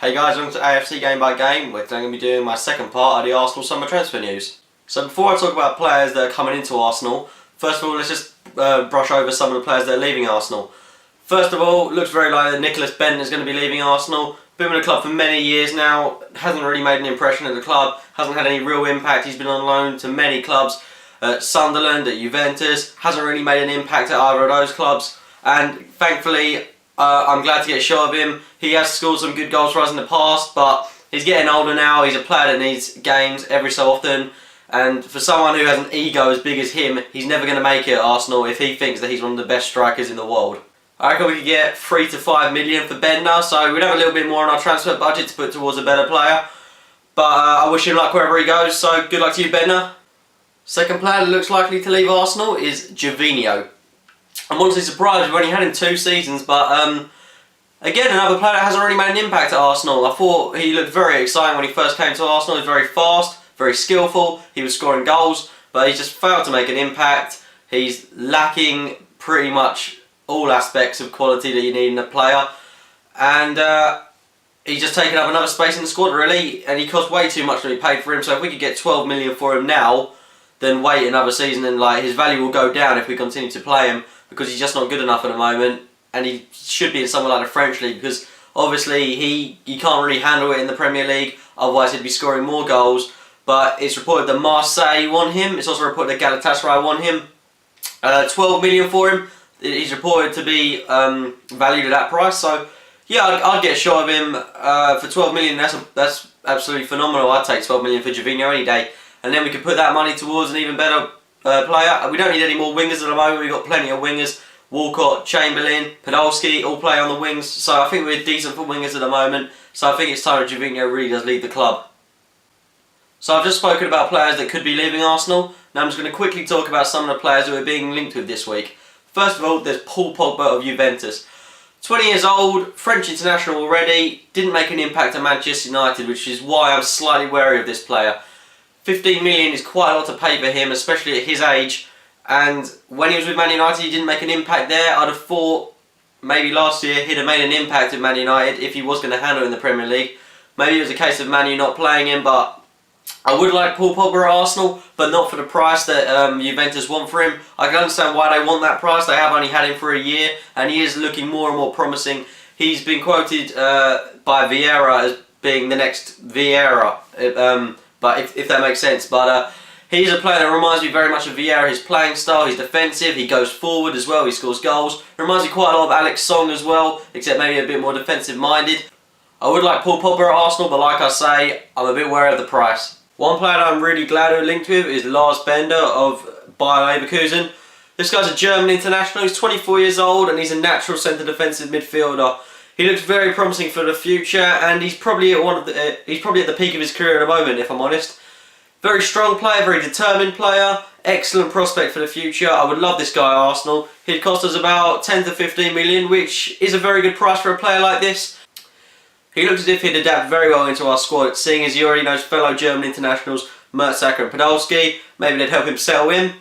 Hey guys, welcome to AFC Game by Game, where today I'm going to be doing my second part of the Arsenal summer transfer news. So before I talk about players that are coming into Arsenal, first of all let's just brush over some of the players that are leaving Arsenal. First of all, looks very likely that Lars Bender is going to be leaving Arsenal. Been with the club for many years now, hasn't really made an impression at the club, hasn't had any real impact. He's been on loan to many clubs, at Sunderland, at Juventus, hasn't really made an impact at either of those clubs, and thankfully I'm glad to get a shot of him. He has scored some good goals for us in the past, but he's getting older now. He's a player that needs games every so often, and for someone who has an ego as big as him, he's never going to make it at Arsenal if he thinks that he's one of the best strikers in the world. I reckon we could get 3 to 5 million for Bender, so we'd have a little bit more on our transfer budget to put towards a better player. But I wish him luck wherever he goes, so good luck to you, Bender. Second player that looks likely to leave Arsenal is Gervinho. I'm honestly surprised, we've only had him 2 seasons, but again, another player that hasn't really made an impact at Arsenal. I thought he looked very exciting when he first came to Arsenal. He was very fast, very skillful, he was scoring goals, but he's just failed to make an impact. He's lacking pretty much all aspects of quality that you need in a player, and he's just taken up another space in the squad really, and he cost way too much to be paid for him. So if we could get 12 million for him now, then wait another season and his value will go down if we continue to play him, because he's just not good enough at the moment, and he should be in somewhere like the French league, because obviously he can't really handle it in the Premier League, otherwise he'd be scoring more goals. But it's reported that Marseille want him, it's also reported that Galatasaray want him. 12 million for him. He's reported to be valued at that price, so yeah, I'd get a shot of him for 12 million. That's absolutely phenomenal. I'd take 12 million for Gervinho any day, and then we could put that money towards an even better player. We don't need any more wingers at the moment. We've got plenty of wingers. Walcott, Chamberlain, Podolski all play on the wings, so I think we're decent for wingers at the moment. So I think it's time that Gervinho really does leave the club. So I've just spoken about players that could be leaving Arsenal. Now I'm just going to quickly talk about some of the players who are being linked with this week. First of all, there's Paul Pogba of Juventus. 20 years old, French international already, didn't make an impact at Manchester United, which is why I'm slightly wary of this player. 15 million is quite a lot to pay for him, especially at his age, and when he was with Man United he didn't make an impact there. I'd have thought maybe last year he'd have made an impact at Man United if he was going to handle it in the Premier League. Maybe it was a case of Man U not playing him, but I would like Paul Pogba at Arsenal, but not for the price that Juventus want for him. I can understand why they want that price. They have only had him for a year, and he is looking more and more promising. He's been quoted by Vieira as being the next Vieira, but if that makes sense. But he's a player that reminds me very much of Vieira. His playing style, he's defensive, he goes forward as well, he scores goals. Reminds me quite a lot of Alex Song as well, except maybe a bit more defensive minded. I would like Paul Pogba at Arsenal, but like I say, I'm a bit wary of the price. One player that I'm really glad we're linked with is Lars Bender of Bayer Leverkusen. This guy's a German international, he's 24 years old and he's a natural centre defensive midfielder. He looks very promising for the future, and he's probably at the peak of his career at the moment, if I'm honest. Very strong player, very determined player, excellent prospect for the future. I would love this guy at Arsenal. He'd cost us about 10 to 15 million, which is a very good price for a player like this. He looks as if he'd adapt very well into our squad, seeing as he already knows fellow German internationals Mertesacker and Podolski. Maybe they'd help him settle in.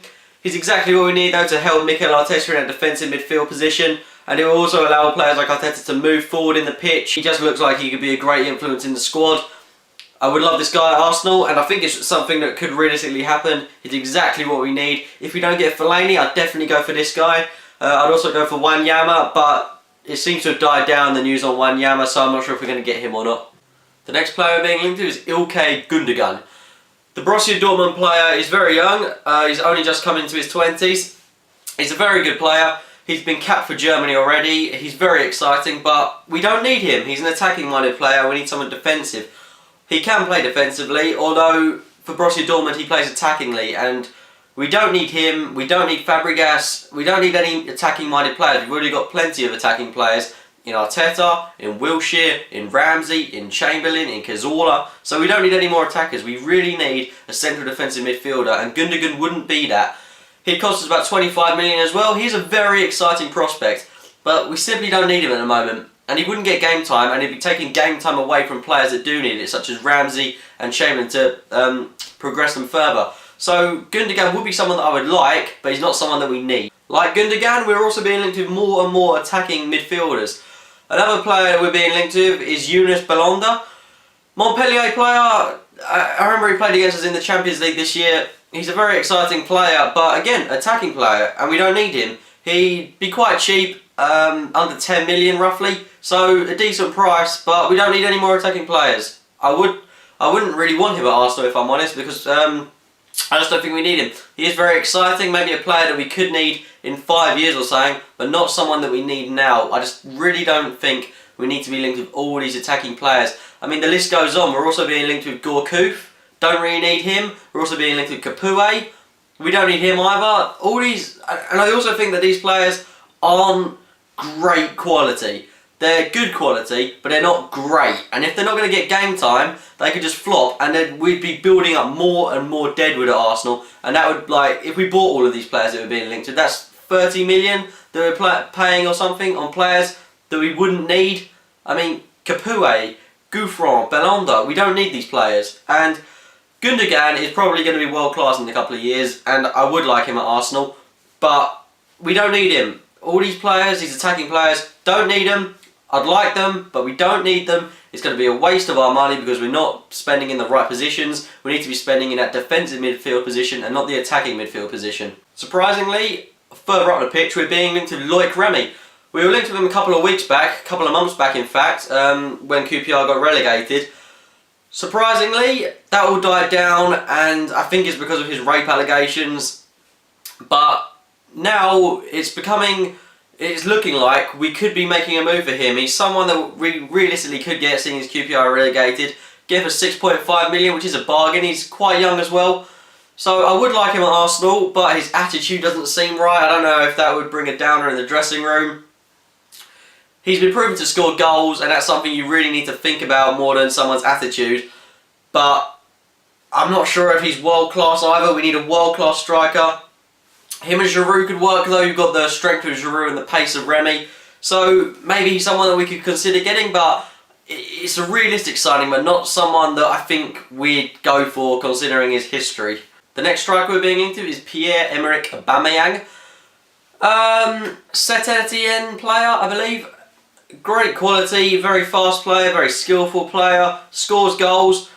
He's exactly what we need though to help Mikel Arteta in a defensive midfield position, and it will also allow players like Arteta to move forward in the pitch. He just looks like he could be a great influence in the squad. I would love this guy at Arsenal, and I think it's something that could realistically happen. It's exactly what we need. If we don't get Fellaini, I'd definitely go for this guy. I'd also go for Wanyama, but it seems to have died down, the news on Wanyama, so I'm not sure if we're going to get him or not. The next player being linked to is Ilkay Gundogan. The Borussia Dortmund player is very young. He's only just come into his 20s. He's a very good player. He's been capped for Germany already. He's very exciting, but we don't need him. He's an attacking-minded player. We need someone defensive. He can play defensively, although for Borussia Dortmund he plays attackingly, and we don't need him, we don't need Fabregas, we don't need any attacking-minded players. We've already got plenty of attacking players in Arteta, in Wilshere, in Ramsey, in Chamberlain, in Cazorla, so we don't need any more attackers. We really need a central defensive midfielder, and Gundogan wouldn't be that. He'd cost us about 25 million as well. He's a very exciting prospect, but we simply don't need him at the moment. And he wouldn't get game time, and he'd be taking game time away from players that do need it, such as Ramsey and Chamberlain, to progress them further. So Gundogan would be someone that I would like, but he's not someone that we need. Like Gundogan, we're also being linked with more and more attacking midfielders. Another player we're being linked with is Younes Belhanda. Montpellier player, I remember he played against us in the Champions League this year. He's a very exciting player, but again, attacking player, and we don't need him. He'd be quite cheap, under 10 million roughly, so a decent price, but we don't need any more attacking players. I wouldn't really want him at Arsenal if I'm honest, because I just don't think we need him. He is very exciting, maybe a player that we could need in 5 years or something, but not someone that we need now. I just really don't think we need to be linked with all these attacking players. I mean, the list goes on. We're also being linked with Goalkeeper. Don't really need him. We're also being linked with Capoue. We don't need him either. All these, and I also think that these players aren't great quality. They're good quality, but they're not great. And if they're not going to get game time, they could just flop, and then we'd be building up more and more deadwood at Arsenal. And that would, like, if we bought all of these players that we're being linked to, that's 30 million that we're paying or something on players that we wouldn't need. I mean, Capoue, Gouffron, Belhanda, we don't need these players. And Gundogan is probably going to be world class in a couple of years, and I would like him at Arsenal, but we don't need him. All these players, these attacking players, don't need them. I'd like them, but we don't need them. It's going to be a waste of our money because we're not spending in the right positions. We need to be spending in that defensive midfield position and not the attacking midfield position. Surprisingly, further up the pitch, we're being linked to Loic Remy. We were linked with him a couple of weeks back, a couple of months back in fact, when QPR got relegated. Surprisingly, that all died down, and I think it's because of his rape allegations. But now it's looking like we could be making a move for him. He's someone that we realistically could get, seeing as QPR relegated. Get for 6.5 million, which is a bargain. He's quite young as well. So I would like him at Arsenal, but his attitude doesn't seem right. I don't know if that would bring a downer in the dressing room. He's been proven to score goals, and that's something you really need to think about more than someone's attitude. But I'm not sure if he's world class either. We need a world class striker. Him and Giroud could work though. You've got the strength of Giroud and the pace of Remy. So maybe he's someone that we could consider getting, but it's a realistic signing, but not someone that I think we'd go for considering his history. The next striker we're being into is Pierre-Emerick Aubameyang. Saint-Etienne player, I believe. Great quality, very fast player, very skillful player, scores goals.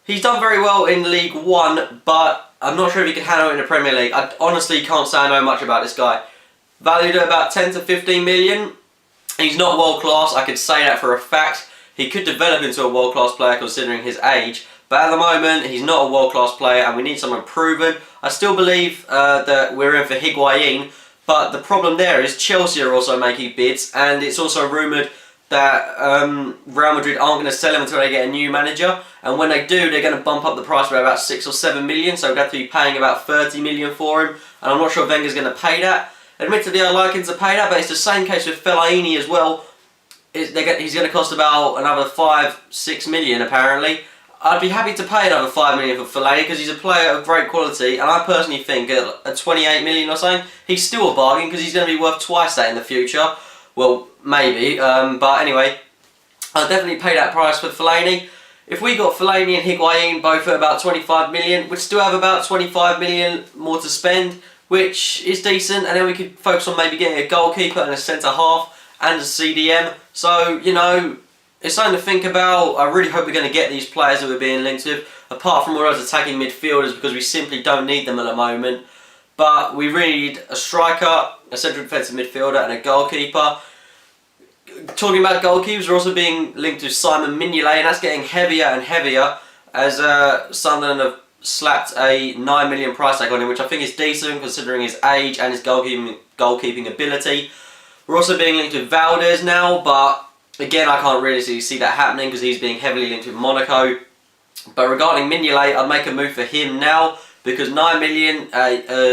He's done very well in League One, but I'm not sure if he can handle it in the Premier League. I honestly can't say I know much about this guy. Valued at about 10 to 15 million. He's not world class, I could say that for a fact. He could develop into a world class player considering his age, but at the moment he's not a world class player and we need someone proven. I still believe that we're in for Higuain, but the problem there is Chelsea are also making bids, and it's also rumoured that Real Madrid aren't going to sell him until they get a new manager, and when they do, they're going to bump up the price by about 6 or 7 million, so we'd have to be paying about 30 million for him, and I'm not sure Wenger's going to pay that. Admittedly, I'd like him to pay that, but it's the same case with Fellaini as well. He's going to cost about another 5-6 million apparently. I'd be happy to pay another 5 million for Fellaini because he's a player of great quality, and I personally think at 28 million or something, he's still a bargain because he's going to be worth twice that in the future. Well, maybe, but anyway, I'll definitely pay that price for Fellaini. If we got Fellaini and Higuain both at about 25 million, we'd still have about 25 million more to spend, which is decent, and then we could focus on maybe getting a goalkeeper and a centre-half and a CDM. So, you know, it's something to think about. I really hope we're going to get these players that we're being linked with, apart from all those attacking midfielders, because we simply don't need them at the moment. But we really need a striker, a central defensive midfielder, and a goalkeeper. Talking about goalkeepers, we're also being linked to Simon Mignolet, and that's getting heavier and heavier as Sunderland have slapped a 9 million price tag on him, which I think is decent considering his age and his goalkeeping ability. We're also being linked with Valdez now, but again, I can't really see that happening because he's being heavily linked with Monaco. But regarding Mignolet, I'd make a move for him now because 9 million,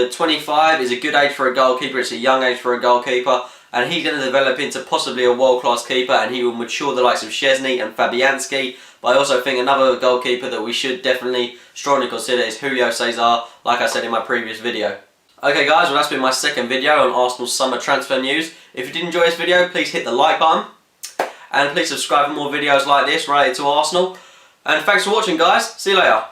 25 is a good age for a goalkeeper. It's a young age for a goalkeeper, and he's going to develop into possibly a world-class keeper, and he will mature the likes of Szczesny and Fabianski. But I also think another goalkeeper that we should definitely strongly consider is Julio Cesar, like I said in my previous video. Okay guys, well that's been my second video on Arsenal's summer transfer news. If you did enjoy this video, please hit the like button. And please subscribe for more videos like this related to Arsenal. And thanks for watching guys. See you later.